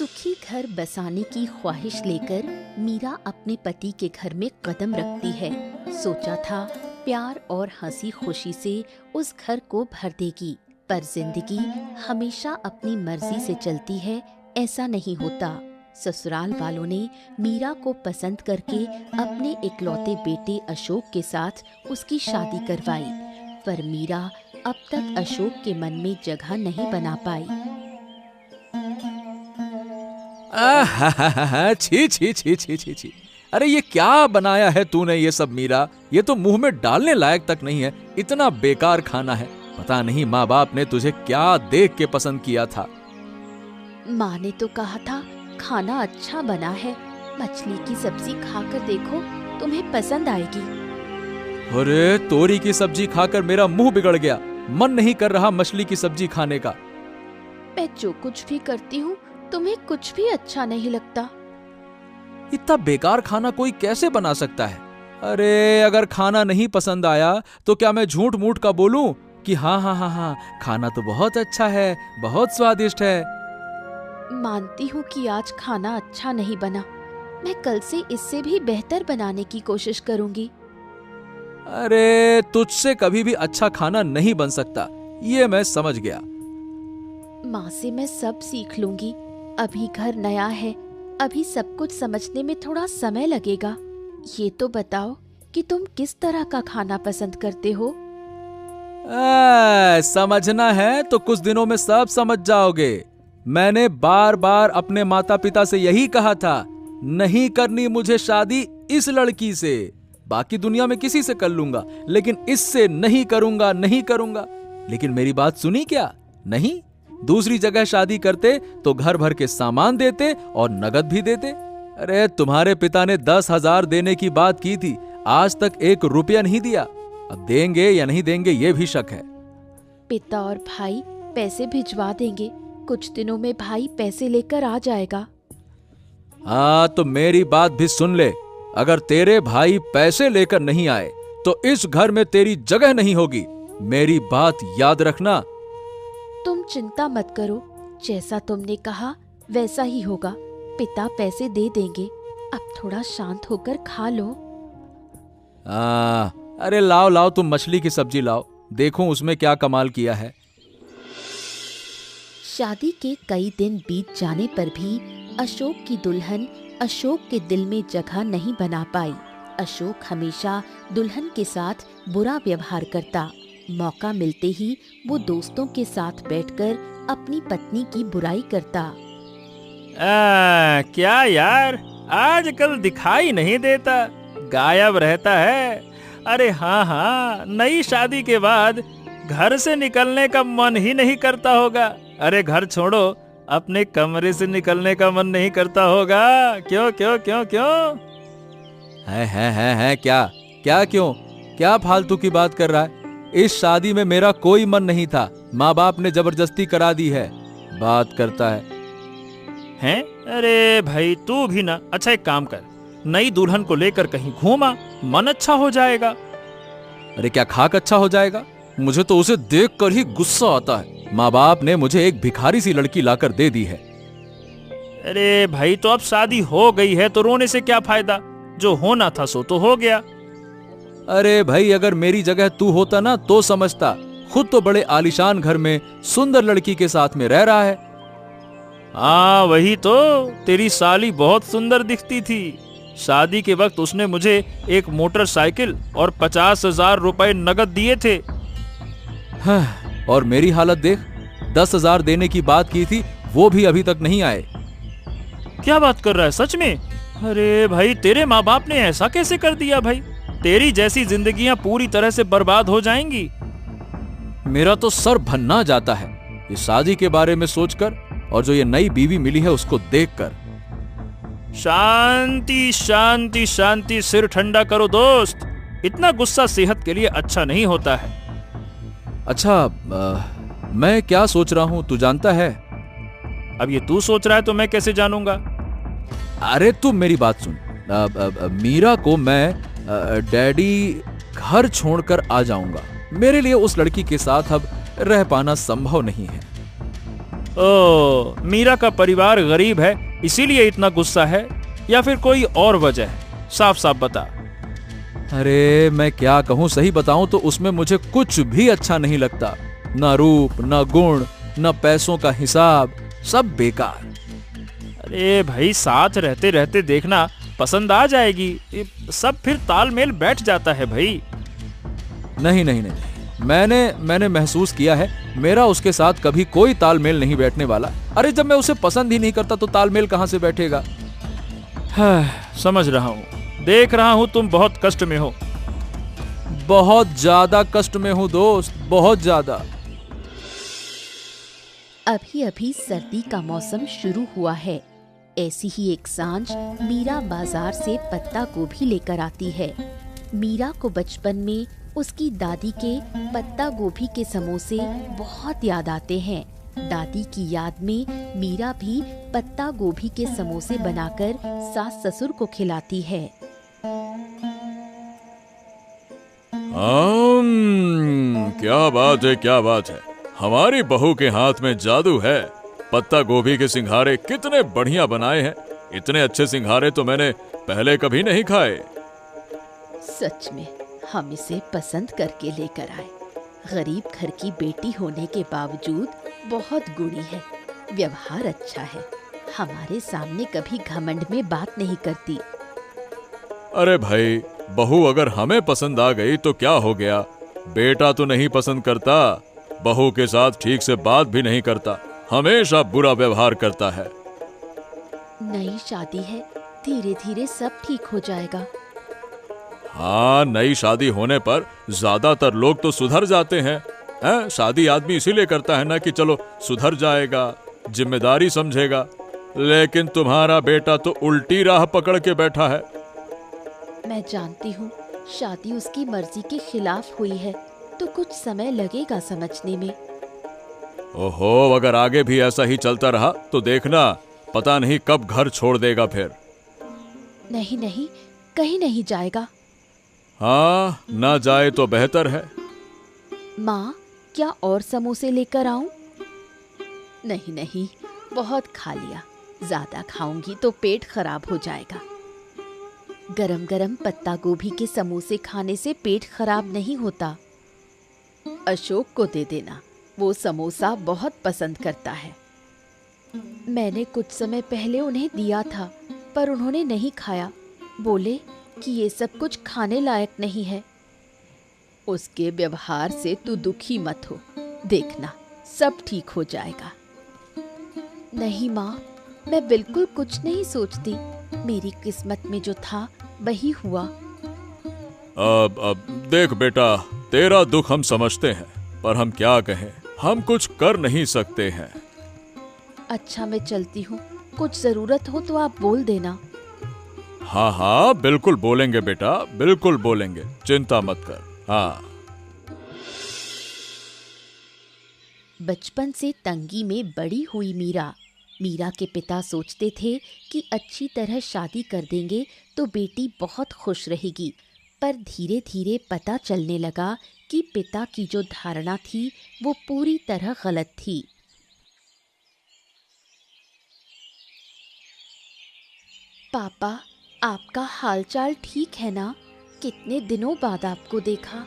सुखी घर बसाने की ख्वाहिश लेकर मीरा अपने पति के घर में कदम रखती है। सोचा था प्यार और हंसी खुशी से उस घर को भर देगी, पर जिंदगी हमेशा अपनी मर्जी से चलती है, ऐसा नहीं होता। ससुराल वालों ने मीरा को पसंद करके अपने इकलौते बेटे अशोक के साथ उसकी शादी करवाई, पर मीरा अब तक अशोक के मन में जगह नहीं बना पाई। छी छी छी छी छी छी। अरे ये क्या बनाया है तूने ये सब मीरा? ये तो मुंह में डालने लायक तक नहीं है, इतना बेकार खाना है। पता नहीं माँ बाप ने तुझे क्या देख के पसंद किया था। माँ ने तो कहा था खाना अच्छा बना है, मछली की सब्जी खाकर देखो, तुम्हें पसंद आएगी। अरे तोरी की सब्जी खाकर मेरा मुंह बिगड़ गया, मन नहीं कर रहा मछली की सब्जी खाने का। मैं जो कुछ भी करती हूँ तुम्हें कुछ भी अच्छा नहीं लगता। इतना बेकार खाना कोई कैसे बना सकता है? अरे अगर खाना नहीं पसंद आया तो क्या मैं झूठ मूठ का बोलूं कि हाँ हाँ हाँ हाँ खाना तो बहुत अच्छा है, बहुत स्वादिष्ट है। मानती हूँ कि आज खाना अच्छा नहीं बना, मैं कल से इससे भी बेहतर बनाने की कोशिश करूंगी। अरे तुझसे कभी भी अच्छा खाना नहीं बन सकता, ये मैं समझ गया। माँ से मैं सब सीख लूंगी, अभी घर नया है, अभी सब कुछ समझने में थोड़ा समय लगेगा। ये तो बताओ कि तुम किस तरह का खाना पसंद करते हो? समझना है तो कुछ दिनों में सब समझ जाओगे। मैंने बार बार अपने माता पिता से यही कहा था, नहीं करनी मुझे शादी इस लड़की से, बाकी दुनिया में किसी से कर लूंगा, लेकिन इससे नहीं करूंगा, नहीं करूंगा। लेकिन मेरी बात सुनी क्या? नहीं, दूसरी जगह शादी करते तो घर भर के सामान देते और नगद भी देते। अरे तुम्हारे पिता ने 10,000 देने की बात की थी, आज तक 1 रुपया नहीं दिया। अब देंगे या नहीं देंगे ये भी शक है। पिता और भाई पैसे भिजवा देंगे, कुछ दिनों में भाई पैसे लेकर आ जाएगा। हाँ तो मेरी बात भी सुन ले, अगर तेरे भाई पैसे लेकर नहीं आए तो इस घर में तेरी जगह नहीं होगी, मेरी बात याद रखना। तुम चिंता मत करो, जैसा तुमने कहा वैसा ही होगा, पिता पैसे दे देंगे। अब थोड़ा शांत होकर खा लो। अरे लाओ लाओ, तुम मछली की सब्जी लाओ, देखो उसमें क्या कमाल किया है। शादी के कई दिन बीत जाने पर भी अशोक की दुल्हन अशोक के दिल में जगह नहीं बना पाई। अशोक हमेशा दुल्हन के साथ बुरा व्यवहार करता, मौका मिलते ही वो दोस्तों के साथ बैठकर अपनी पत्नी की बुराई करता। क्या यार, आजकल दिखाई नहीं देता, गायब रहता है। अरे हाँ हाँ, नई शादी के बाद घर से निकलने का मन ही नहीं करता होगा। अरे घर छोड़ो, अपने कमरे से निकलने का मन नहीं करता होगा। क्यों क्यों क्यों क्यों? है क्या क्या क्यों? क्या फालतू की बात कर रहा है? इस शादी में मेरा कोई मन नहीं था, माँ बाप ने जबरदस्ती करा दी है। बात करता है। हैं? अरे भाई तू भी ना, अच्छा एक काम कर, नई दुल्हन को लेकर कहीं घूमा, मन अच्छा हो जाएगा। अरे क्या खाक अच्छा हो जाएगा? मुझे तो उसे देखकर ही गुस्सा आता है। माँ बाप ने मुझे एक भिखारी सी लड़की लाकर दे दी है। अरे भाई तो अब शादी हो गई है तो रोने से क्या फायदा, जो होना था सो तो हो गया। अरे भाई अगर मेरी जगह तू होता ना तो समझता, खुद तो बड़े आलीशान घर में सुंदर लड़की के साथ में रह रहा है। हाँ वही तो, तेरी साली बहुत सुंदर दिखती थी। शादी के वक्त उसने मुझे एक मोटरसाइकिल और 50,000 रुपए नगद दिए थे। हाँ, और मेरी हालत देख, 10,000 देने की बात की थी, वो भी अभी तक नहीं आए। क्या बात कर रहा है सच में? अरे भाई तेरे माँ बाप ने ऐसा कैसे कर दिया भाई? तेरी जैसी जिंदगियां पूरी तरह से बर्बाद हो जाएंगी। मेरा तो सर भन्ना जाता है ये शादी के बारे में सोचकर, और जो ये नई बीवी मिली है उसको देखकर। शांति शांति शांति, सिर ठंडा करो दोस्त, इतना गुस्सा सेहत के लिए अच्छा नहीं होता है। अच्छा मैं क्या सोच रहा हूं तू जानता है? अब ये तू सोच रहा है तो मैं कैसे जानूंगा? अरे तू मेरी बात सुन, मीरा को मैं डैडी घर छोड़कर आ जाऊंगा। मेरे लिए उस लड़की के साथ अब रह पाना संभव नहीं है। ओ, मीरा का परिवार गरीब है इसीलिए इतना गुस्सा है, या फिर कोई और वजह है? साफ साफ बता। अरे मैं क्या कहूँ, सही बताऊं तो उसमें मुझे कुछ भी अच्छा नहीं लगता। ना रूप, ना गुण, ना पैसों का हिसाब, सब बेकार। अरे भाई, साथ रहते रहते देखना, पसंद आ जाएगी, सब फिर तालमेल बैठ जाता है भाई। नहीं नहीं नहीं, मैंने महसूस किया है, मेरा उसके साथ कभी कोई तालमेल नहीं बैठने वाला। अरे जब मैं उसे पसंद ही नहीं करता तो तालमेल कहां से बैठेगा। समझ रहा हूँ, देख रहा हूँ तुम बहुत कष्ट में हो। बहुत ज्यादा कष्ट में हूँ दोस्त, बहुत ज्यादा। अभी अभी सर्दी का मौसम शुरू हुआ है। ऐसी ही एक सांझ मीरा बाजार से पत्ता गोभी लेकर आती है। मीरा को बचपन में उसकी दादी के पत्ता गोभी के समोसे बहुत याद आते हैं। दादी की याद में मीरा भी पत्ता गोभी के समोसे बनाकर सास ससुर को खिलाती है। क्या बात है, क्या बात है। हमारी बहू के हाथ में जादू है। पत्ता गोभी के सिंघारे कितने बढ़िया बनाए हैं। इतने अच्छे सिंघारे तो मैंने पहले कभी नहीं खाए। सच में हम इसे पसंद करके लेकर आए। गरीब घर की बेटी होने के बावजूद बहुत गुणी है, व्यवहार अच्छा है, हमारे सामने कभी घमंड में बात नहीं करती। अरे भाई, बहू अगर हमें पसंद आ गई तो क्या हो गया। बेटा तो नहीं पसंद करता, बहू के साथ ठीक से बात भी नहीं करता, हमेशा बुरा व्यवहार करता है। नई शादी है, धीरे धीरे सब ठीक हो जाएगा। हाँ, नई शादी होने पर ज्यादातर लोग तो सुधर जाते हैं। शादी आदमी इसीलिए करता है ना कि चलो सुधर जाएगा, जिम्मेदारी समझेगा। लेकिन तुम्हारा बेटा तो उल्टी राह पकड़ के बैठा है। मैं जानती हूँ शादी उसकी मर्जी के खिलाफ हुई है, तो कुछ समय लगेगा समझने में। ओहो, अगर आगे भी ऐसा ही चलता रहा तो देखना, पता नहीं कब घर छोड़ देगा फिर। नहीं नहीं, कहीं नहीं जाएगा। हाँ, ना जाए तो बेहतर है। माँ, क्या और समोसे लेकर आऊं? नहीं नहीं, बहुत खा लिया, ज्यादा खाऊंगी तो पेट खराब हो जाएगा। गरम गरम पत्ता गोभी के समोसे खाने से पेट खराब नहीं होता। अशोक को दे देना, वो समोसा बहुत पसंद करता है। मैंने कुछ समय पहले उन्हें दिया था, पर उन्होंने नहीं खाया। बोले कि ये सब कुछ खाने लायक नहीं है। उसके व्यवहार से तू दुखी मत हो, देखना सब ठीक हो जाएगा। नहीं माँ, मैं बिल्कुल कुछ नहीं सोचती, मेरी किस्मत में जो था वही हुआ। अब देख बेटा, तेरा दुख हम समझते हैं, पर हम क्या कहें, हम कुछ कर नहीं सकते हैं। अच्छा, मैं चलती हूँ, कुछ जरूरत हो तो आप बोल देना। हाँ हाँ, बिल्कुल बोलेंगे बेटा, बिल्कुल बोलेंगे, चिंता मत कर। हाँ। बचपन से तंगी में बड़ी हुई मीरा के पिता सोचते थे कि अच्छी तरह शादी कर देंगे तो बेटी बहुत खुश रहेगी। पर धीरे धीरे पता चलने लगा कि पिता की जो धारणा थी वो पूरी तरह गलत थी। पापा, आपका हालचाल ठीक है ना? कितने दिनों बाद आपको देखा।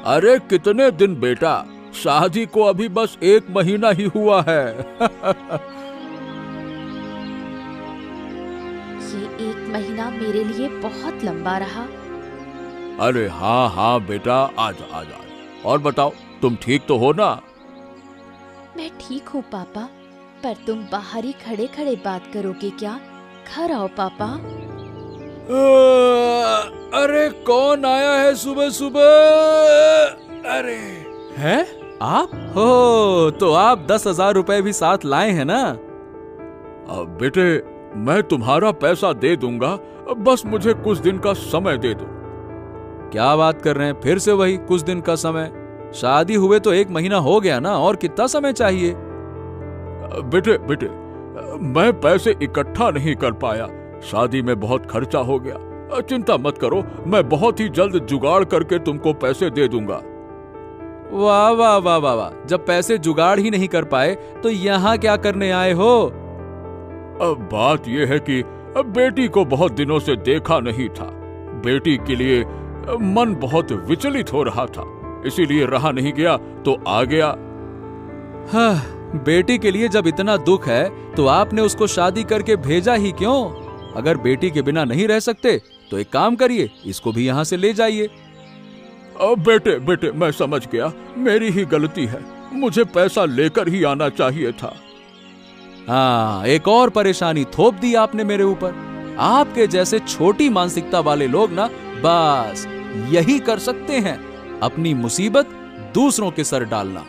अरे कितने दिन बेटा, शादी को अभी बस 1 महीना ही हुआ है। ये 1 महीना मेरे लिए बहुत लंबा रहा। अरे हाँ हाँ बेटा, आजा आजा। और बताओ, तुम ठीक तो हो ना? मैं ठीक हूँ पापा, पर तुम बाहर ही खड़े खड़े बात करोगे क्या? घर आओ पापा। अरे कौन आया है सुबह सुबह? अरे हैं आप? हो तो आप 10,000 रुपए भी साथ लाए हैं ना? अब बेटे, मैं तुम्हारा पैसा दे दूंगा, बस मुझे कुछ दिन का समय दे दो। क्या बात कर रहे हैं, फिर से वही कुछ दिन का समय? शादी हुए तो 1 महीना हो गया ना, और कितना समय चाहिए? बेटे, मैं पैसे इकट्ठा नहीं कर पाया, शादी में बहुत खर्चा हो गया। चिंता मत करो, मैं बहुत ही जल्द जुगाड़ करके तुमको पैसे दे दूंगा। वाह वाह वाह वाह वाह, जब पैसे जुगाड़ ही नहीं कर पाए तो यहाँ क्या करने आए हो? अब बात यह है कि अब बेटी को बहुत दिनों से देखा नहीं था। बेटी के लिए मन बहुत विचलित हो रहा था, इसीलिए रहा नहीं गया तो आ गया। हाँ, बेटी के लिए जब इतना दुख है तो आपने उसको शादी करके भेजा ही क्यों? अगर बेटी के बिना नहीं रह सकते तो एक काम करिए, इसको भी यहाँ से ले जाइए। बेटे बेटे, मैं समझ गया, मेरी ही गलती है, मुझे पैसा लेकर ही आना चाहिए था। हाँ, एक और परेशानी थोप दी आपने मेरे ऊपर। आपके जैसे छोटी मानसिकता वाले लोग ना बस यही कर सकते हैं, अपनी मुसीबत दूसरों के सर डालना।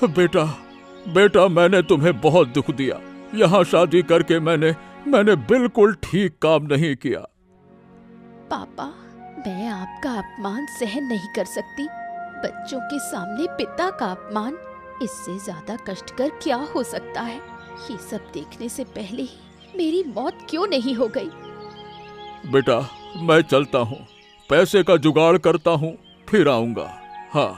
बेटा बेटा, मैंने तुम्हें बहुत दुख दिया। यहाँ शादी करके मैंने बिल्कुल ठीक काम नहीं किया। पापा, मैं आपका अपमान सहन नहीं कर सकती। बच्चों के सामने पिता का अपमान, इससे ज्यादा कष्टकर क्या हो सकता है? ये सब देखने से पहले ही मेरी मौत क्यों नहीं हो गई? बेटा, मैं चलता हूँ, पैसे का जुगाड़ करता हूँ, फिर आऊंगा। हाँ।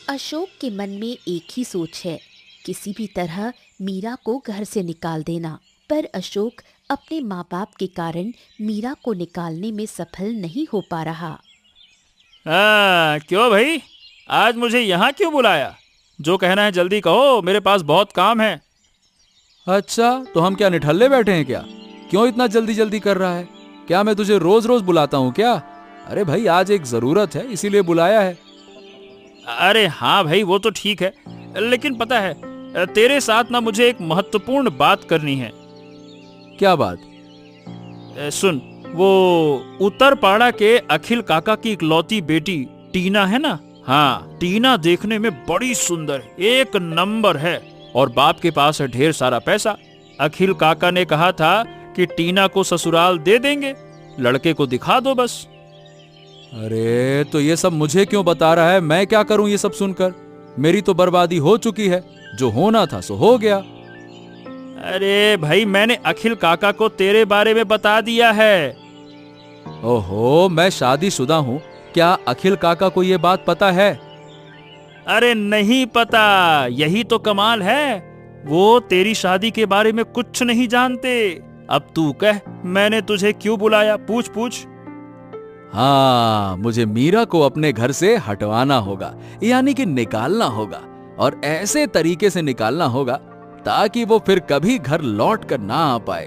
अशोक के मन में एक ही सोच है, किसी भी तरह मीरा को घर से निकाल देना। पर अशोक अपने माँ बाप के कारण मीरा को निकालने में सफल नहीं हो पा रहा। क्यों भाई, आज मुझे यहाँ क्यों बुलाया? जो कहना है जल्दी कहो, मेरे पास बहुत काम है। अच्छा, तो हम क्या निठल्ले बैठे हैं क्या? क्यों इतना जल्दी जल्दी कर रहा है? क्या मैं तुझे रोज रोज बुलाता हूँ क्या? अरे भाई, आज एक जरूरत है, इसीलिए बुलाया है। अरे हाँ भाई, वो तो ठीक है, लेकिन पता है, तेरे साथ ना मुझे एक महत्वपूर्ण बात करनी है। क्या बात? सुन, वो उत्तरपाड़ा के अखिल काका की इकलौती बेटी टीना है ना? हाँ, टीना देखने में बड़ी सुंदर, एक नंबर है, और बाप के पास है ढेर सारा पैसा। अखिल काका ने कहा था कि टीना को ससुराल दे देंगे, लड़के को दिखा दो बस। अरे तो ये सब मुझे क्यों बता रहा है? मैं क्या करूं ये सब सुनकर? मेरी तो बर्बादी हो चुकी है, जो होना था सो हो गया। अरे भाई, मैंने अखिल काका को तेरे बारे में बता दिया है। ओहो, मैं शादीशुदा हूँ, क्या अखिल काका को ये बात पता है? अरे नहीं पता, यही तो कमाल है, वो तेरी शादी के बारे में कुछ नहीं जानते। अब तू कह, मैंने तुझे क्यों बुलाया? पूछ पूछ। हाँ, मुझे मीरा को अपने घर से हटवाना होगा, यानी कि निकालना होगा, और ऐसे तरीके से निकालना होगा ताकि वो फिर कभी घर लौट कर ना आ पाए।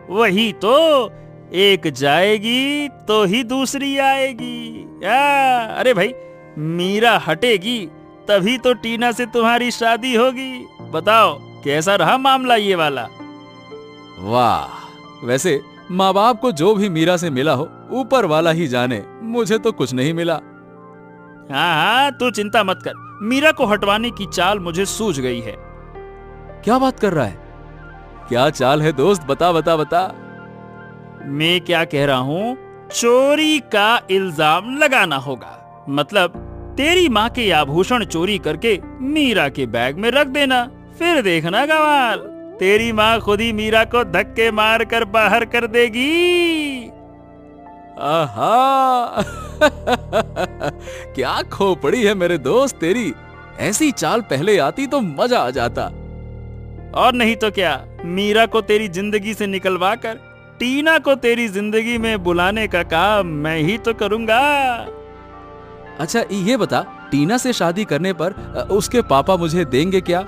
वही तो, एक जाएगी तो ही दूसरी आएगी। अरे भाई, मीरा हटेगी तभी तो टीना से तुम्हारी शादी होगी। बताओ कैसा रहा मामला ये वाला? वाह, वैसे माँ बाप को जो भी मीरा से मिला हो ऊपर वाला ही जाने, मुझे तो कुछ नहीं मिला। हाँ, तू चिंता मत कर, मीरा को हटवाने की चाल मुझे सूझ गई है। क्या बात कर रहा है? क्या चाल है दोस्त? बता बता बता। मैं क्या कह रहा हूँ, चोरी का इल्जाम लगाना होगा। मतलब तेरी माँ के आभूषण चोरी करके मीरा के बैग में रख देना, फिर देखना कमाल, तेरी माँ खुद ही मीरा को धक्के मार कर बाहर कर देगी। आहा क्या खोपड़ी है मेरे दोस्त तेरी, ऐसी चाल पहले आती तो मजा आ जाता। और नहीं तो क्या, मीरा को तेरी जिंदगी से निकलवा कर टीना को तेरी जिंदगी में बुलाने का काम मैं ही तो करूंगा। अच्छा ये बता, टीना से शादी करने पर उसके पापा मुझे देंगे क्या?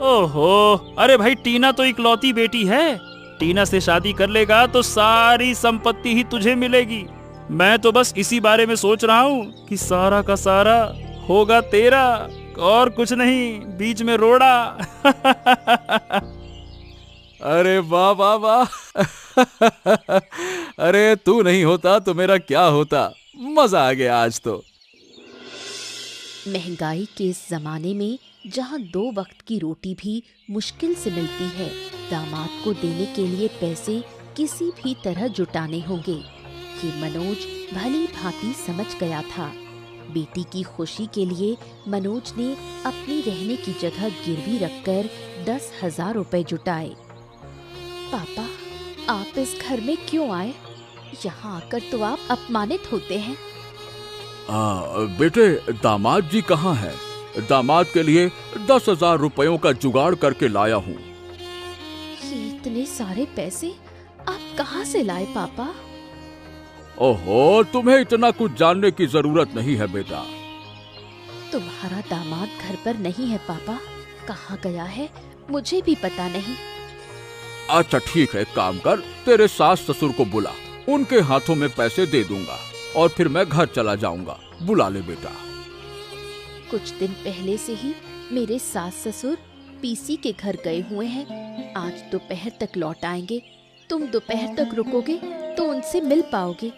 ओहो, अरे भाई, टीना तो इकलौती बेटी है, टीना से शादी कर लेगा तो सारी संपत्ति ही तुझे मिलेगी। मैं तो बस इसी बारे में सोच रहा हूँ कि सारा का सारा होगा तेरा, और कुछ नहीं, बीच में रोड़ा। अरे वाह वाह वाह अरे तू नहीं होता तो मेरा क्या होता, मजा आ गया आज तो। महंगाई के इस जमाने में जहाँ 2 वक्त की रोटी भी मुश्किल से मिलती है, दामाद को देने के लिए पैसे किसी भी तरह जुटाने होंगे, ये मनोज भली भांति समझ गया था। बेटी की खुशी के लिए मनोज ने अपनी रहने की जगह गिरवी रखकर 10,000 रुपए जुटाए। पापा, आप इस घर में क्यों आए? यहाँ आकर तो आप अपमानित होते हैं। बेटे, दामाद जी कहाँ हैं? दामाद के लिए 10,000 रुपयों का जुगाड़ करके लाया हूँ। ये इतने सारे पैसे आप कहाँ से लाए पापा? ओहो, तुम्हें इतना कुछ जानने की जरूरत नहीं है बेटा। तुम्हारा दामाद घर पर नहीं है पापा। कहाँ गया है मुझे भी पता नहीं। अच्छा ठीक है, काम कर, तेरे सास ससुर को बुला, उनके हाथों में पैसे दे दूंगा और फिर मैं घर चला जाऊंगा। बुला ले बेटा। कुछ दिन पहले से ही मेरे सास ससुर पीसी के घर गए हुए हैं। आज दोपहर तक लौट आएंगे। तुम दोपहर तक रुकोगे तो उनसे मिल पाओगे।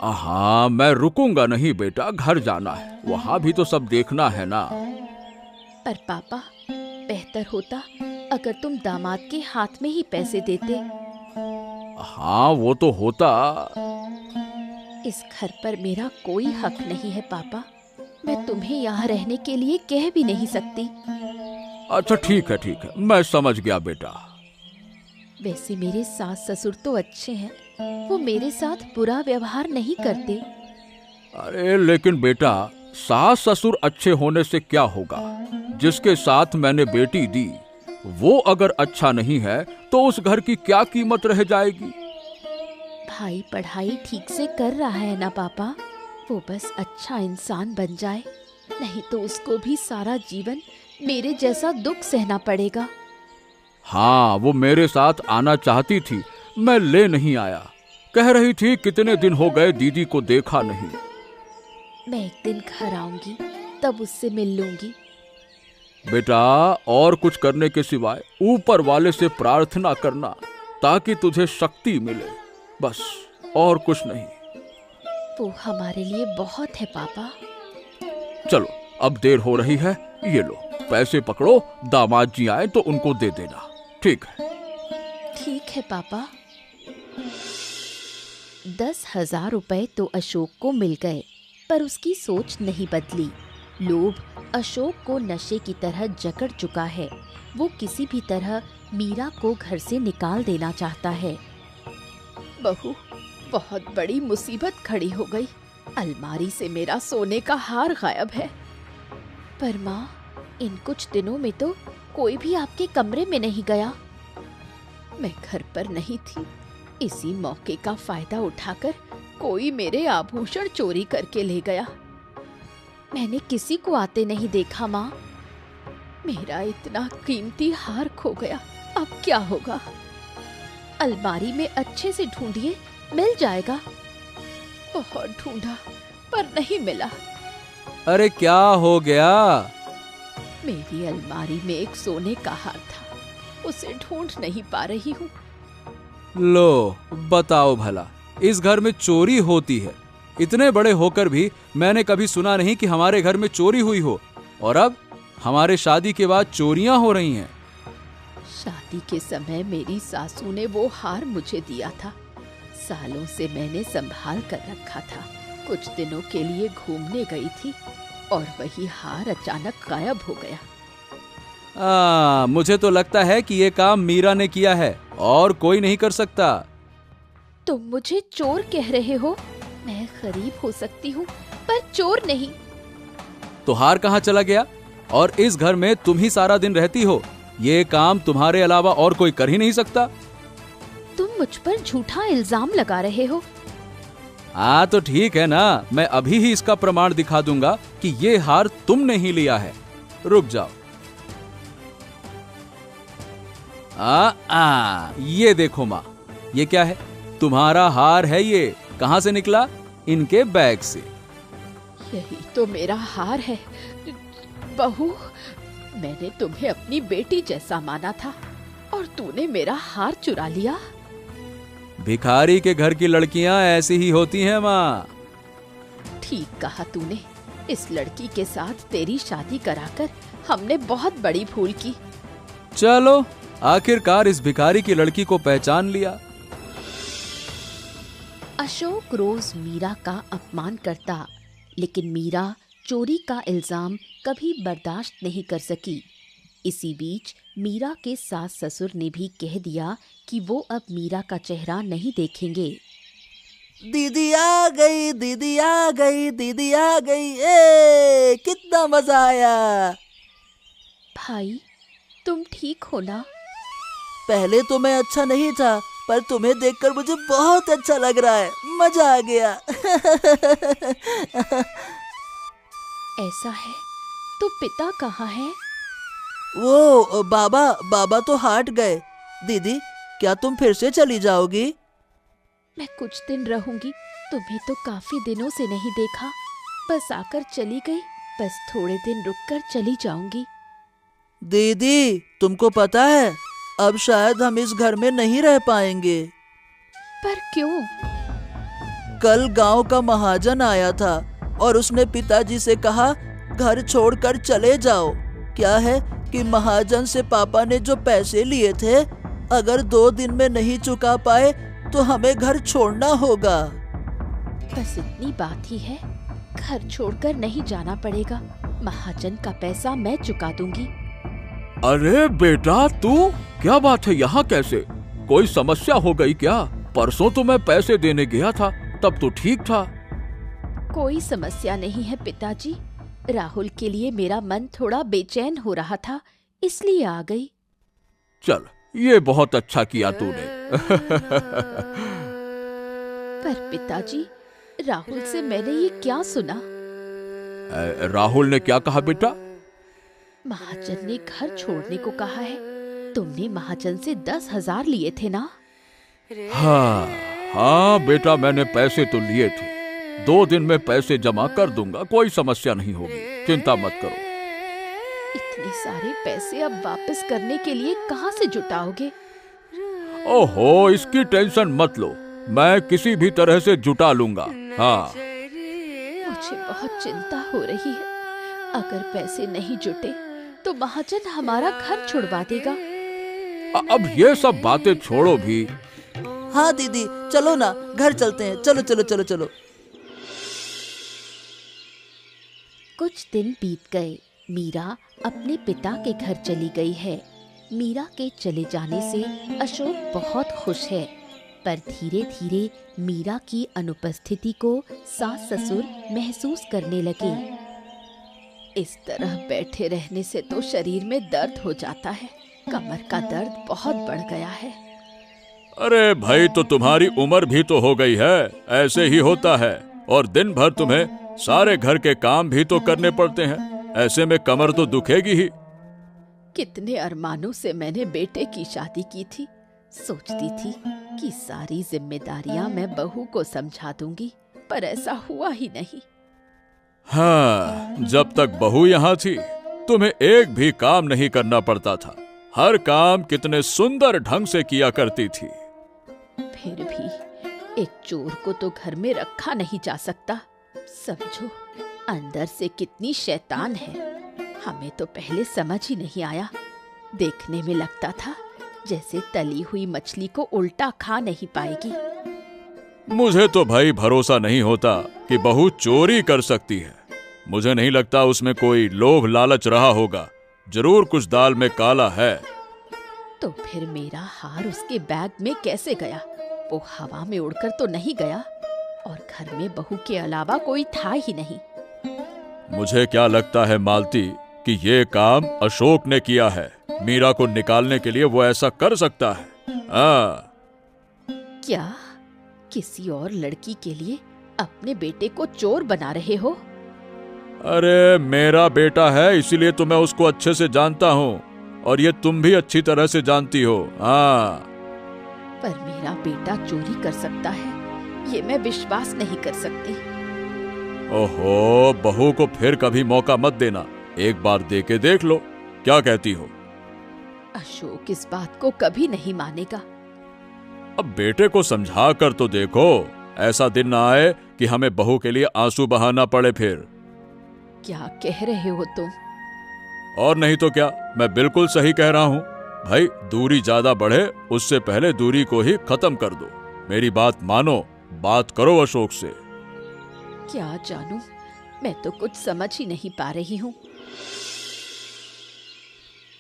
हाँ, मैं रुकूंगा नहीं बेटा, घर जाना है, वहाँ भी तो सब देखना है ना। पर पापा, बेहतर होता अगर तुम दामाद के हाथ में ही पैसे देते। हाँ, वो तो होता। इस घर पर मेरा कोई हक नहीं है पापा। मैं तुम्हें यहाँ रहने के लिए कह भी नहीं सकती। अच्छा ठीक है, मैं समझ गया बेटा। वैसे मेरे सास ससुर तो अच्छे हैं, वो मेरे साथ बुरा व्यवहार नहीं करते। अरे लेकिन बेटा, सास ससुर अच्छे होने से क्या होगा? जिसके साथ मैंने बेटी दी वो अगर अच्छा नहीं है तो उस घर की क्या कीमत रह जाएगी? भाई पढ़ाई ठीक से कर रहा है ना पापा? वो बस अच्छा इंसान बन जाए, नहीं तो उसको भी सारा जीवन मेरे जैसा दुख सहना पड़ेगा। हाँ, वो मेरे साथ आना चाहती थी, मैं ले नहीं आया। कह रही थी कितने दिन हो गए दीदी को देखा नहीं। मैं एक दिन घर आऊंगी तब उससे मिल लूंगी। बेटा, और कुछ करने के सिवाय ऊपर वाले से प्रार्थना करना ताकि तुझे शक्ति मिले, बस, और कुछ नहीं। वो हमारे लिए बहुत है पापा। चलो, अब देर हो रही है, ये लो पैसे पकड़ो, दामाद जी आए तो उनको दे देना। ठीक है? ठीक है पापा। 10,000 रुपए तो अशोक को मिल गए, पर उसकी सोच नहीं बदली। लोभ अशोक को नशे की तरह जकड़ चुका है। वो किसी भी तरह मीरा को घर से निकाल देना चाहता है। बहू, बहुत बड़ी मुसीबत खड़ी हो गई। अलमारी से मेरा सोने का हार गायब है। पर माँ, इन कुछ दिनों में तो कोई भी आपके कमरे में नहीं गया। मैं घर पर नहीं थी। इसी मौके का फायदा उठाकर कोई मेरे आभूषण चोरी करके ले गया। मैंने किसी को आते नहीं देखा माँ। मेरा इतना कीमती हार खो गया, अब क्या होगा? अलमारी में अच्छे से ढूंढिए, मिल जाएगा। बहुत ढूंढा पर नहीं मिला। अरे क्या हो गया? मेरी अलमारी में एक सोने का हार था, उसे ढूंढ नहीं पा रही हूँ। लो बताओ भला, इस घर में चोरी होती है? इतने बड़े होकर भी मैंने कभी सुना नहीं कि हमारे घर में चोरी हुई हो। और अब हमारे शादी के बाद चोरियां हो रही हैं। शादी के समय मेरी सासू ने वो हार मुझे दिया था। सालों से मैंने संभाल कर रखा था। कुछ दिनों के लिए घूमने गई थी और वही हार अचानक गायब हो गया। मुझे तो लगता है कि ये काम मीरा ने किया है और कोई नहीं कर सकता। तुम मुझे चोर कह रहे हो? मैं गरीब हो सकती हूँ पर चोर नहीं। तो हार कहाँ चला गया? और इस घर में तुम ही सारा दिन रहती हो, ये काम तुम्हारे अलावा और कोई कर ही नहीं सकता। तुम मुझ पर झूठा इल्जाम लगा रहे हो। हाँ तो ठीक है ना, मैं अभी ही इसका प्रमाण दिखा दूंगा कि ये हार तुमने ही लिया है। रुक जाओ। ये देखो माँ, ये क्या है? तुम्हारा हार है ये। कहाँ से निकला? इनके बैग से। यही तो मेरा हार है। बहू, मैंने तुम्हें अपनी बेटी जैसा माना था और तूने मेरा हार चुरा लिया। भिखारी के घर की लड़कियां ऐसी ही होती हैं माँ। ठीक कहा तूने। इस लड़की के साथ तेरी शादी कराकर हमने बहुत बड़ी भूल की। चलो, आखिरकार इस भिखारी की लड़की को पहचान लिया। अशोक रोज मीरा का अपमान करता, लेकिन मीरा चोरी का इल्जाम कभी बर्दाश्त नहीं कर सकी। इसी बीच मीरा के सास ससुर ने भी कह दिया कि वो अब मीरा का चेहरा नहीं देखेंगे। दीदी आ गई, दीदी आ गई, दीदी आ गई। ए कितना मजा आया। भाई, तुम ठीक हो ना? पहले तो मैं अच्छा नहीं था, पर तुम्हें देखकर मुझे बहुत अच्छा लग रहा है। मजा आ गया। ऐसा है तो पिता कहाँ है? वो बाबा तो हाट गए। दीदी, क्या तुम फिर से चली जाओगी? मैं कुछ दिन रहूंगी। तुम्हें तो काफी दिनों से नहीं देखा। बस आकर चली गई। बस थोड़े दिन रुककर चली जाऊंगी। दीदी, तुमको पता है, अब शायद हम इस घर में नहीं रह पाएंगे। पर क्यों? कल गांव का महाजन आया था और उसने पिताजी से कहा घर छोड़कर चले जाओ। क्या है कि महाजन से पापा ने जो पैसे लिए थे, अगर 2 दिन में नहीं चुका पाए तो हमें घर छोड़ना होगा। बस इतनी बात ही है। घर छोड़कर नहीं जाना पड़ेगा। महाजन का पैसा मैं चुका दूंगी। अरे बेटा, तू क्या बात है, यहाँ कैसे? कोई समस्या हो गई क्या? परसों तो मैं पैसे देने गया था, तब तो ठीक था। कोई समस्या नहीं है पिताजी। राहुल के लिए मेरा मन थोड़ा बेचैन हो रहा था, इसलिए आ गई। चल, ये बहुत अच्छा किया तूने। पर पिताजी, राहुल से मैंने ये क्या सुना? राहुल ने क्या कहा बेटा? महाजन ने घर छोड़ने को कहा है। तुमने महाजन से 10,000 लिए थे ना? हाँ बेटा, मैंने पैसे तो लिए थे। 2 दिन में पैसे जमा कर दूंगा, कोई समस्या नहीं होगी, चिंता मत करो। इतने सारे पैसे अब वापस करने के लिए कहाँ से जुटाओगे? ओहो, इसकी टेंशन मत लो, मैं किसी भी तरह से जुटा लूंगा। हाँ, मुझे बहुत चिंता हो रही है। अगर पैसे नहीं जुटे तो महाजन हमारा घर छुड़वा देगा। अब ये सब बातें छोड़ो भी। हाँ दीदी, चलो ना, घर चलते हैं। चलो चलो चलो चलो। कुछ दिन बीत गए। मीरा अपने पिता के घर चली गई है। मीरा के चले जाने से अशोक बहुत खुश है, पर धीरे धीरे मीरा की अनुपस्थिति को सास ससुर महसूस करने लगे। इस तरह बैठे रहने से तो शरीर में दर्द हो जाता है। कमर का दर्द बहुत बढ़ गया है। अरे भाई, तो तुम्हारी उम्र भी तो हो गई है, ऐसे ही होता है। और दिन भर तुम्हें सारे घर के काम भी तो करने पड़ते हैं, ऐसे में कमर तो दुखेगी ही। कितने अरमानों से मैंने बेटे की शादी की थी। सोचती थी कि सारी जिम्मेदारियां मैं बहू को समझा दूंगी, पर ऐसा हुआ ही नहीं। हाँ, जब तक बहू यहाँ थी, तुम्हें एक भी काम नहीं करना पड़ता था। हर काम कितने सुंदर ढंग से किया करती थी। फिर भी एक चोर को तो घर में रखा नहीं जा सकता। समझो, अंदर से कितनी शैतान है। हमें तो पहले समझ ही नहीं आया। देखने में लगता था जैसे तली हुई मछली को उल्टा खा नहीं पाएगी। मुझे तो भाई भरोसा नहीं होता कि बहू चोरी कर सकती है। मुझे नहीं लगता उसमें कोई लोभ लालच रहा होगा। जरूर कुछ दाल में काला है। तो फिर मेरा हार उसके बैग में कैसे गया? वो हवा में उड़कर तो नहीं गया, और घर में बहू के अलावा कोई था ही नहीं। मुझे क्या लगता है मालती कि ये काम अशोक ने किया है। मीरा को निकालने के लिए वो ऐसा कर सकता है। क्या किसी और लड़की के लिए अपने बेटे को चोर बना रहे हो? अरे मेरा बेटा है, इसीलिए तो मैं उसको अच्छे से जानता हूँ, और ये तुम भी अच्छी तरह से जानती हो। हाँ, पर मेरा बेटा चोरी कर सकता है, ये मैं विश्वास नहीं कर सकती। ओहो, बहू को फिर कभी मौका मत देना, एक बार दे के देख लो। क्या कहती हो? अशोक इस बात को कभी नहीं मानेगा। अब बेटे को समझा कर तो देखो, ऐसा दिन ना आए कि हमें बहू के लिए आंसू बहाना पड़े फिर। क्या कह रहे हो तुम? और नहीं तो क्या, मैं बिल्कुल सही कह रहा हूँ। भाई, दूरी ज्यादा बढ़े उससे पहले दूरी को ही खत्म कर दो। मेरी बात मानो, बात करो अशोक से। क्या जानूं, मैं तो कुछ समझ ही नहीं पा रही हूँ।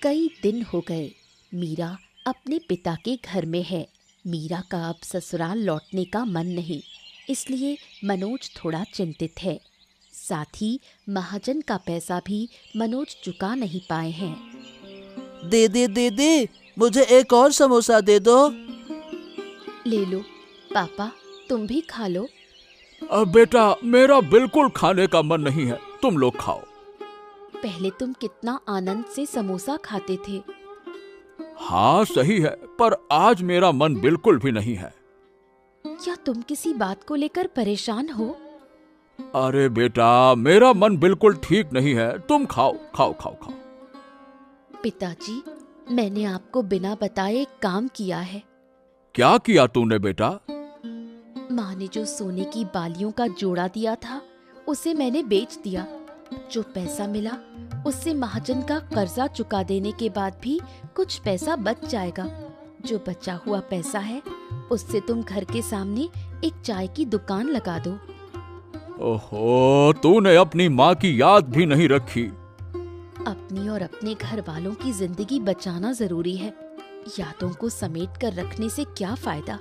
कई दिन हो गए। मीरा अपने पिता के घर में है। मीरा का अब ससुराल लौटने का मन नहीं। इसलिए मनोज थोड़ा चिंतित है। साथ ही महाजन का पैसा भी मनोज चुका नहीं पाए हैं। दीदी, मुझे एक और समोसा दे दो। ले लो पापा, तुम भी खा लो। अब बेटा, मेरा बिल्कुल खाने का मन नहीं है, तुम लोग खाओ। पहले तुम कितना आनंद से समोसा खाते थे। हाँ सही है, पर आज मेरा मन बिल्कुल भी नहीं है। क्या तुम किसी बात को लेकर परेशान हो? अरे बेटा, मेरा मन बिल्कुल ठीक नहीं है, तुम खाओ खाओ खाओ खाओ। पिताजी, मैंने आपको बिना बताए एक काम किया है। क्या किया तूने बेटा? माँ ने जो सोने की बालियों का जोड़ा दिया था, उसे मैंने बेच दिया। जो पैसा मिला उससे महाजन का कर्जा चुका देने के बाद भी कुछ पैसा बच जाएगा। जो बचा हुआ पैसा है उससे तुम घर के सामने एक चाय की दुकान लगा दो। ओहो, तूने अपनी माँ की याद भी नहीं रखी। अपनी और अपने घर वालों की जिंदगी बचाना जरूरी है। यादों को समेट कर रखने से क्या फायदा।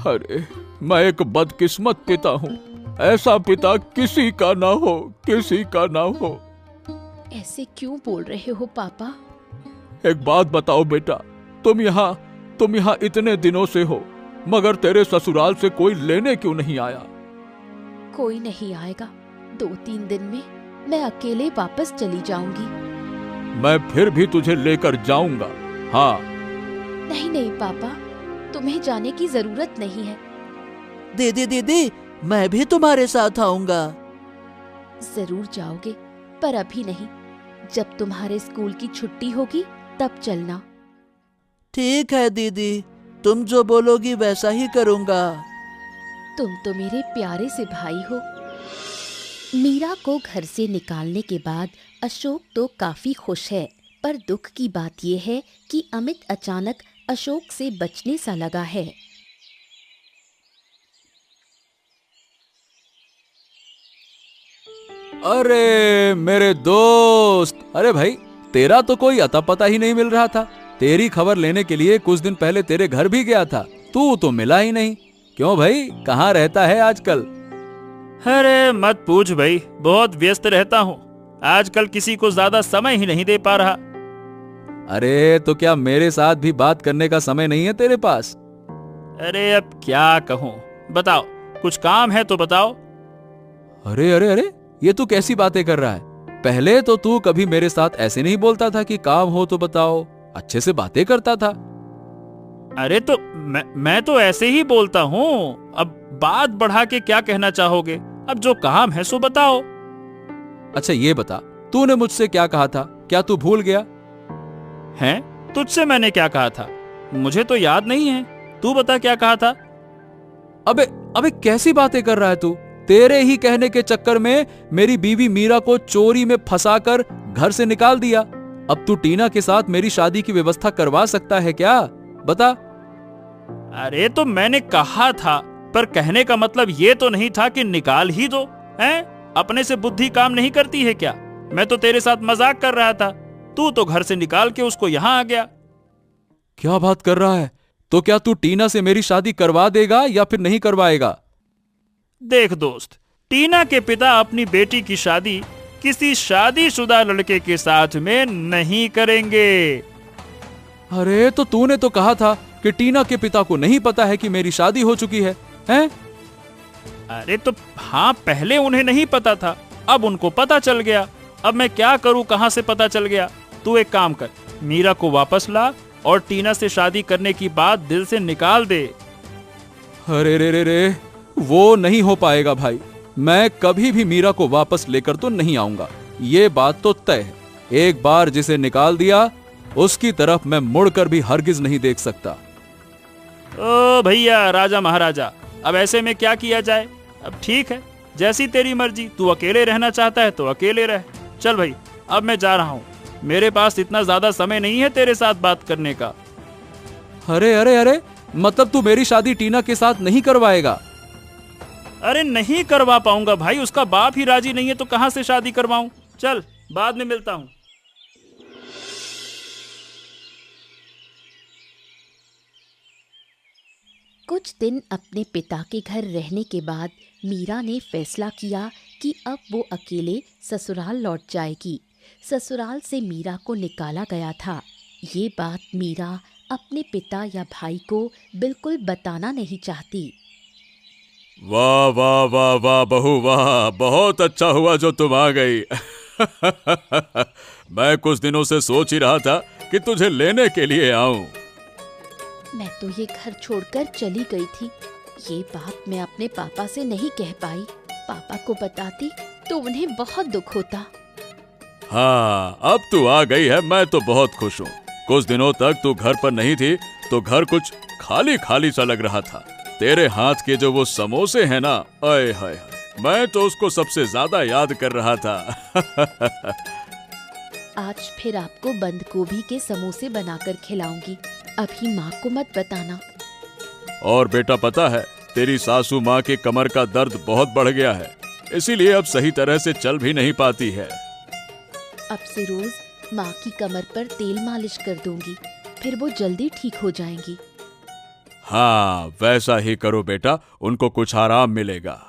अरे, मैं एक बदकिस्मत पिता हूँ। ऐसा पिता किसी का ना हो, किसी का ना हो। ऐसे क्यों बोल रहे हो पापा? एक बात बताओ बेटा, तुम यहाँ इतने दिनों से हो, मगर तेरे ससुराल से कोई लेने क्यों नहीं आया? कोई नहीं आएगा। 2-3 दिन में मैं अकेले वापस चली जाऊंगी। मैं फिर भी तुझे लेकर जाऊंगा। हाँ। नहीं पापा, तुम्हें जाने की जरूरत नहीं है। दीदी, मैं भी तुम्हारे साथ आऊंगा। जरूर जाओगे, पर अभी नहीं। जब तुम्हारे स्कूल की छुट्टी होगी तब चलना। ठीक है दीदी, तुम जो बोलोगी वैसा ही करूंगा। तुम तो मेरे प्यारे से भाई हो। मीरा को घर से निकालने के बाद अशोक तो काफी खुश है, पर दुख की बात यह है कि अमित अचानक अशोक से बचने सा लगा है। अरे मेरे दोस्त, अरे भाई, तेरा तो कोई अता पता ही नहीं मिल रहा था। तेरी खबर लेने के लिए कुछ दिन पहले तेरे घर भी गया था, तू तो मिला ही नहीं। क्यों भाई, कहाँ रहता है आजकल? अरे मत पूछ भाई, बहुत व्यस्त रहता हूँ। आजकल किसी को ज्यादा समय ही नहीं दे पा रहा। अरे तो क्या मेरे साथ भी बात करने का समय नहीं है तेरे पास? अरे अब क्या कहूँ, बताओ, कुछ काम है तो बताओ। अरे, ये तू कैसी बातें कर रहा है? पहले तो तू कभी मेरे साथ ऐसे नहीं बोलता था कि काम हो तो बताओ, अच्छे से बातें करता था। अरे तो मैं तो ऐसे ही बोलता हूँ। अब बात बढ़ा के क्या कहना चाहोगे? अब जो काम है सो बताओ। अच्छा ये बता, तूने मुझसे क्या कहा था? क्या तू भूल गया? हैं? तुझसे मैंने क्या कहा था? मुझे तो याद नहीं है। तू बता क्या कहा था? अबे कैसी बातें कर रहा है तू? तेरे ही कहने के चक्कर में मेरी बीवी मीरा को चोरी में फंसाकर घर से निकाल दिया। अब तू टीना के साथ मेरी शादी की व्यवस्था करवा सकता है क्या? बता। अरे तो मैंने कहा था, पर कहने का मतलब ये तो नहीं था कि निकाल ही दो। हैं? अपने से बुद्धि काम नहीं करती है क्या? मैं तो तेरे साथ मजाक कर रहा था। तू तो घर से निकाल के उसको यहाँ आ गया। क्या बात कर रहा है? तो क्या तू टीना से मेरी शादी करवा देगा या फिर नहीं करवाएगा? देख दोस्त, टीना के पिता अपनी बेटी की शादी किसी शादीशुदा लड़के के साथ में नहीं करेंगे। अरे तो तूने तो कहा था कि टीना के पिता को नहीं पता है कि मेरी शादी हो चुकी है, हैं? अरे तो हाँ, पहले उन्हें नहीं पता था, अब उनको पता चल गया। अब मैं क्या करूं, कहां से पता चल गया? तू एक काम कर, मीरा को वापस ला और टीना से शादी करने की बात दिल से निकाल दे। अरे रे, वो नहीं हो पाएगा भाई। मैं कभी भी मीरा को वापस लेकर तो नहीं आऊंगा, ये बात तो तय है। एक बार जिसे निकाल दिया उसकी तरफ मैं मुड़कर भी हरगिज नहीं देख सकता। ओ भैया राजा महाराजा, अब ऐसे में क्या किया जाए? अब ठीक है, जैसी तेरी मर्जी। तू अकेले रहना चाहता है तो अकेले रह। चल भाई, अब मैं जा रहा हूँ। मेरे पास इतना ज्यादा समय नहीं है तेरे साथ बात करने का। अरे, मतलब तू मेरी शादी टीना के साथ नहीं करवाएगा? अरे नहीं करवा पाऊंगा भाई, उसका बाप ही राजी नहीं है तो कहां से शादी करवाऊं। चल, बाद में मिलता हूं। कुछ दिन अपने पिता के घर रहने के बाद मीरा ने फैसला किया कि अब वो अकेले ससुराल लौट जाएगी। ससुराल से मीरा को निकाला गया था। ये बात मीरा अपने पिता या भाई को बिल्कुल बताना नहीं चाहती। वाह वाह वाह वाह बहू वाह, बहुत अच्छा हुआ जो तुम आ गई। मैं कुछ दिनों से सोच ही रहा था कि तुझे लेने के लिए आऊं। मैं तो ये घर छोड़कर चली गई थी। ये बात मैं अपने पापा से नहीं कह पाई। पापा को बताती तो उन्हें बहुत दुख होता। हाँ, अब तू आ गई है, मैं तो बहुत खुश हूँ। कुछ दिनों तक तू घर पर नहीं थी तो घर कुछ खाली खाली सा लग रहा था। तेरे हाथ के जो वो समोसे हैं ना, आए हाय हाय, मैं तो उसको सबसे ज्यादा याद कर रहा था। आज फिर आपको बंद गोभी के समोसे बनाकर खिलाऊंगी। अभी माँ को मत बताना। और बेटा पता है, तेरी सासू माँ के कमर का दर्द बहुत बढ़ गया है, इसीलिए अब सही तरह से चल भी नहीं पाती है। अब से रोज माँ की कमर पर तेल मालिश कर दूंगी, फिर वो जल्दी ठीक हो जाएंगी। हाँ, वैसा ही करो बेटा, उनको कुछ आराम मिलेगा।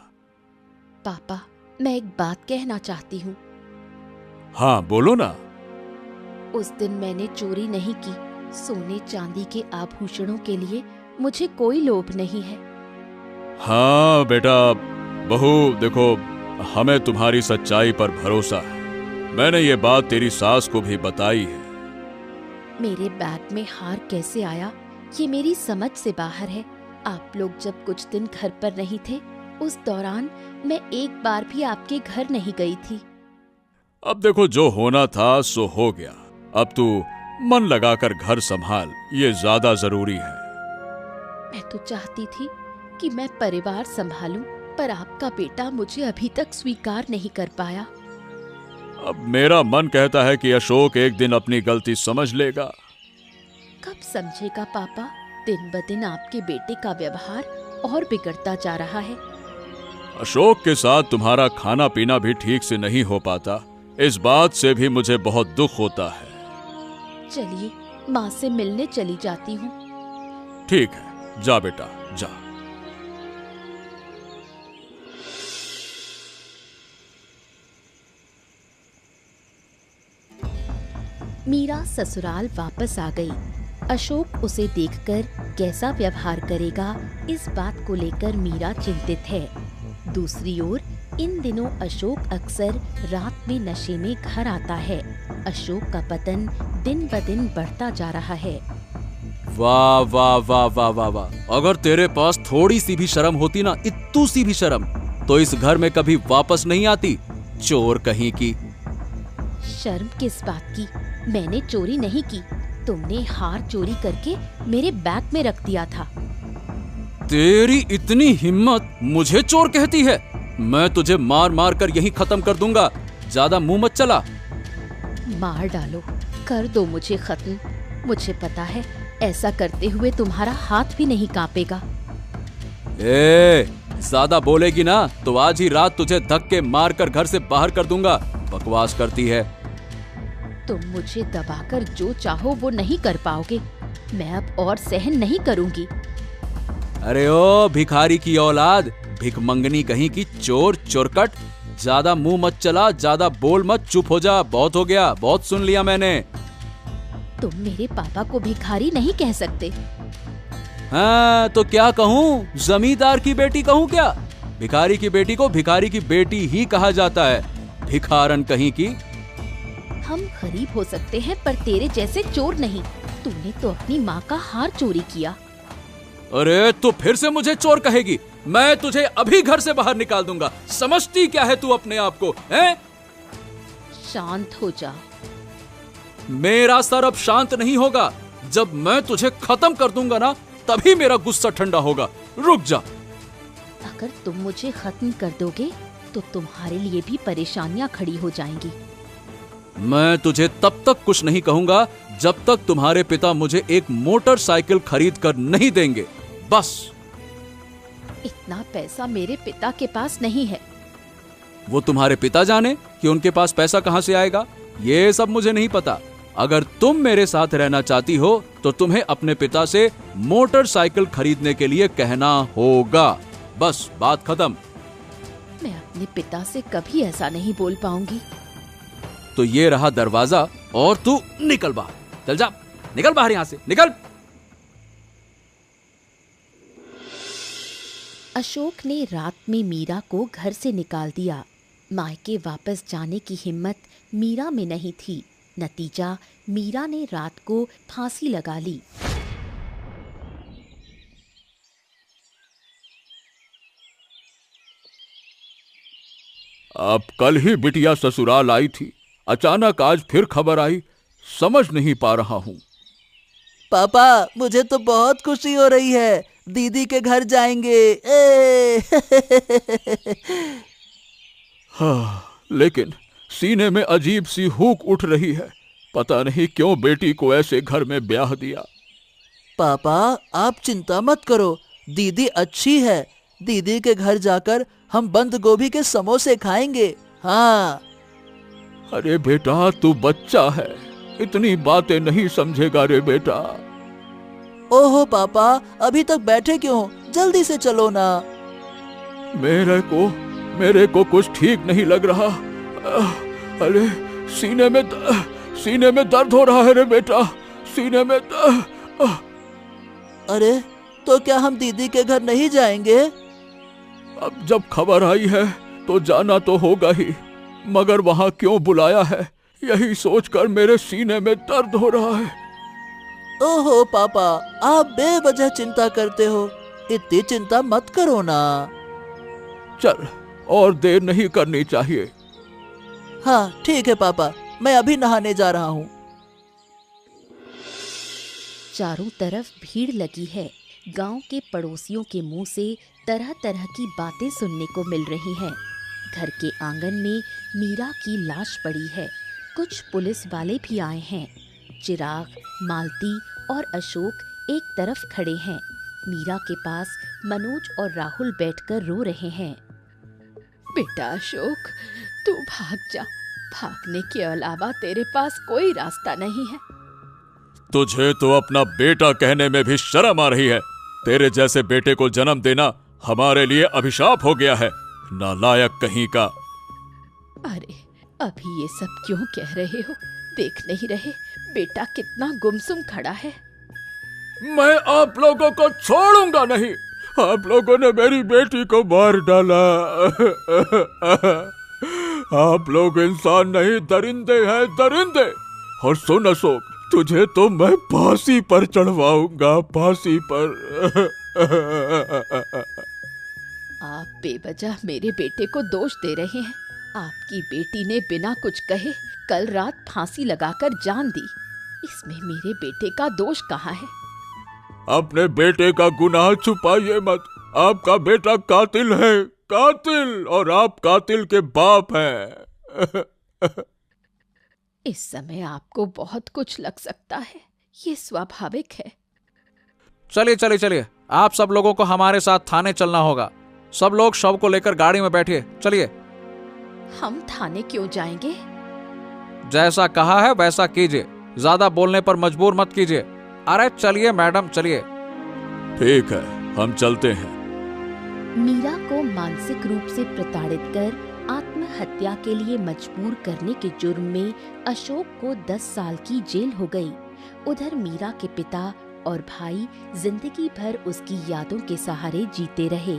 पापा, मैं एक बात कहना चाहती हूँ। हाँ बोलो ना। उस दिन मैंने चोरी नहीं की। सोने चांदी के आभूषणों के लिए मुझे कोई लोभ नहीं है। हाँ बेटा, बहू देखो, हमें तुम्हारी सच्चाई पर भरोसा है। मैंने ये बात तेरी सास को भी बताई है। मेरे बैग में हार कैसे आया ये मेरी समझ से बाहर है। आप लोग जब कुछ दिन घर पर नहीं थे, उस दौरान मैं एक बार भी आपके घर नहीं गई थी। अब देखो, जो होना था सो हो गया। अब तू मन लगाकर घर संभाल, ये ज्यादा जरूरी है। मैं तो चाहती थी कि मैं परिवार संभालूं, पर आपका बेटा मुझे अभी तक स्वीकार नहीं कर पाया। अब मेरा मन कहता है कि अशोक एक दिन अपनी गलती समझ लेगा। कब समझेगा पापा? दिन ब दिन आपके बेटे का व्यवहार और बिगड़ता जा रहा है। अशोक के साथ तुम्हारा खाना पीना भी ठीक से नहीं हो पाता, इस बात से भी मुझे बहुत दुख होता है। चलिए, माँ से मिलने चली जाती हूँ। ठीक है, जा बेटा जा। मीरा ससुराल वापस आ गई। अशोक उसे देखकर कैसा व्यवहार करेगा, इस बात को लेकर मीरा चिंतित है। दूसरी ओर इन दिनों अशोक अक्सर रात में नशे में घर आता है। अशोक का पतन दिन ब दिन बढ़ता जा रहा है। वाह वाह वाह वाह वाह वाह, अगर तेरे पास थोड़ी सी भी शर्म होती ना, इत्तू सी भी शर्म, तो इस घर में कभी वापस नहीं आती। चोर कहीं की। शर्म किस बात की? मैंने चोरी नहीं की। तुमने हार चोरी करके मेरे बैग में रख दिया था। तेरी इतनी हिम्मत, मुझे चोर कहती है? मैं तुझे मार मार कर यहीं खत्म कर दूंगा। ज्यादा मुंह मत चला। मार डालो, कर दो मुझे खत्म। मुझे पता है ऐसा करते हुए तुम्हारा हाथ भी नहीं कांपेगा। ज्यादा बोलेगी ना तो आज ही रात तुझे धक्के मार कर घर से बाहर कर दूंगा। बकवास करती है। तुम मुझे दबाकर जो चाहो वो नहीं कर पाओगे। मैं अब और सहन नहीं करूंगी। अरे ओ भिखारी की औलाद, भिखमंगनी कहीं की, चोर चोरकट, ज्यादा मुंह मत चला, ज्यादा बोल मत, चुप हो जा। बहुत हो गया, बहुत सुन लिया मैंने। तुम मेरे पापा को भिखारी नहीं कह सकते। हाँ तो क्या कहूँ? जमींदार की बेटी कहूँ क्या? भिखारी की बेटी को भिखारी की बेटी ही कहा जाता है। भिखारन कहीं की। हम गरीब हो सकते हैं पर तेरे जैसे चोर नहीं। तूने तो अपनी माँ का हार चोरी किया। अरे तो फिर से मुझे चोर कहेगी? मैं तुझे अभी घर से बाहर निकाल दूंगा। समझती क्या है तू अपने आप को, हैं? शांत हो जा। मेरा सर अब शांत नहीं होगा। जब मैं तुझे खत्म कर दूंगा ना, तभी मेरा गुस्सा ठंडा होगा। रुक जा। अगर तुम मुझे खत्म कर दोगे तो तुम्हारे लिए भी परेशानियां खड़ी हो जाएंगी। मैं तुझे तब तक कुछ नहीं कहूंगा जब तक तुम्हारे पिता मुझे एक मोटरसाइकिल खरीद कर नहीं देंगे। बस। इतना पैसा मेरे पिता के पास नहीं है। वो तुम्हारे पिता जाने कि उनके पास पैसा कहां से आएगा। ये सब मुझे नहीं पता। अगर तुम मेरे साथ रहना चाहती हो तो तुम्हें अपने पिता से मोटरसाइकिल खरीदने के लिए कहना होगा। बस बात खत्म। मैं अपने पिता से कभी ऐसा नहीं बोल पाऊंगी। तो ये रहा दरवाजा और तू निकल बाहर। चल जा, निकल बाहर, यहां से निकल। अशोक ने रात में मीरा को घर से निकाल दिया। मायके वापस जाने की हिम्मत मीरा में नहीं थी। नतीजा, मीरा ने रात को फांसी लगा ली। अब कल ही बिटिया ससुराल आई थी, अचानक आज फिर खबर आई। समझ नहीं पा रहा हूँ। पापा, मुझे तो बहुत खुशी हो रही है। दीदी के घर जाएंगे। हाँ, लेकिन सीने में अजीब सी हुक उठ रही है। पता नहीं क्यों बेटी को ऐसे घर में ब्याह दिया। पापा, आप चिंता मत करो, दीदी अच्छी है। दीदी के घर जाकर हम बंद गोभी के समोसे खाएंगे। हाँ। अरे बेटा, तू बच्चा है, इतनी बातें नहीं समझेगा रे बेटा। ओहो पापा, अभी तक बैठे क्यों? जल्दी से चलो ना। मेरे को कुछ ठीक नहीं लग रहा। अरे सीने में दर्द हो रहा है रे बेटा, सीने में अरे, तो क्या हम दीदी के घर नहीं जाएंगे? अब जब खबर आई है तो जाना तो होगा ही, मगर वहां क्यों बुलाया है, यही सोचकर मेरे सीने में दर्द हो रहा है। ओहो पापा, आप बेवजह चिंता करते हो। इतनी चिंता मत करो ना। चल, और देर नहीं करनी चाहिए। हाँ ठीक है पापा, मैं अभी नहाने जा रहा हूँ। चारों तरफ भीड़ लगी है। गांव के पड़ोसियों के मुंह से तरह तरह की बातें सुनने को मिल रही हैं। घर के आंगन में मीरा की लाश पड़ी है। कुछ पुलिस वाले भी आए हैं। चिराग, मालती और अशोक एक तरफ खड़े हैं। मीरा के पास मनोज और राहुल बैठकर रो रहे हैं। बेटा अशोक, तू भाग जा। भागने के अलावा तेरे पास कोई रास्ता नहीं है। तुझे तो अपना बेटा कहने में भी शर्म आ रही है। तेरे जैसे बेटे को जन्म देना हमारे लिए अभिशाप हो गया है, नालायक कहीं का। अरे, अभी ये सब क्यों कह रहे हो? देख नहीं रहे बेटा कितना गुमसुम खड़ा है। मैं आप लोगों को छोड़ूंगा नहीं। आप लोगों ने मेरी बेटी को मार डाला। आप लोग इंसान नहीं, दरिंदे हैं, दरिंदे। और सुन अशोक, तुझे तो मैं फांसी पर चढ़वाऊंगा, फांसी पर। आप बेवजह मेरे बेटे को दोष दे रहे हैं। आपकी बेटी ने बिना कुछ कहे कल रात फांसी लगाकर जान दी। इसमें मेरे बेटे का दोष कहाँ है? अपने बेटे का गुनाह छुपाइए मत। आपका बेटा कातिल है, कातिल, और आप कातिल के बाप हैं। इस समय आपको बहुत कुछ लग सकता है, ये स्वाभाविक है। चलिए चलिए चलिए, आप सब लोगों को हमारे साथ थाने चलना होगा। सब लोग शव को लेकर गाड़ी में बैठिए, चलिए। हम थाने क्यों जाएंगे? जैसा कहा है वैसा कीजिए, ज्यादा बोलने पर मजबूर मत कीजिए। अरे चलिए मैडम, चलिए। ठीक है, हम चलते हैं। मीरा को मानसिक रूप से प्रताड़ित कर आत्महत्या के लिए मजबूर करने के जुर्म में अशोक को 10 साल की जेल हो गई। उधर मीरा के पिता और भाई जिंदगी भर उसकी यादों के सहारे जीते रहे।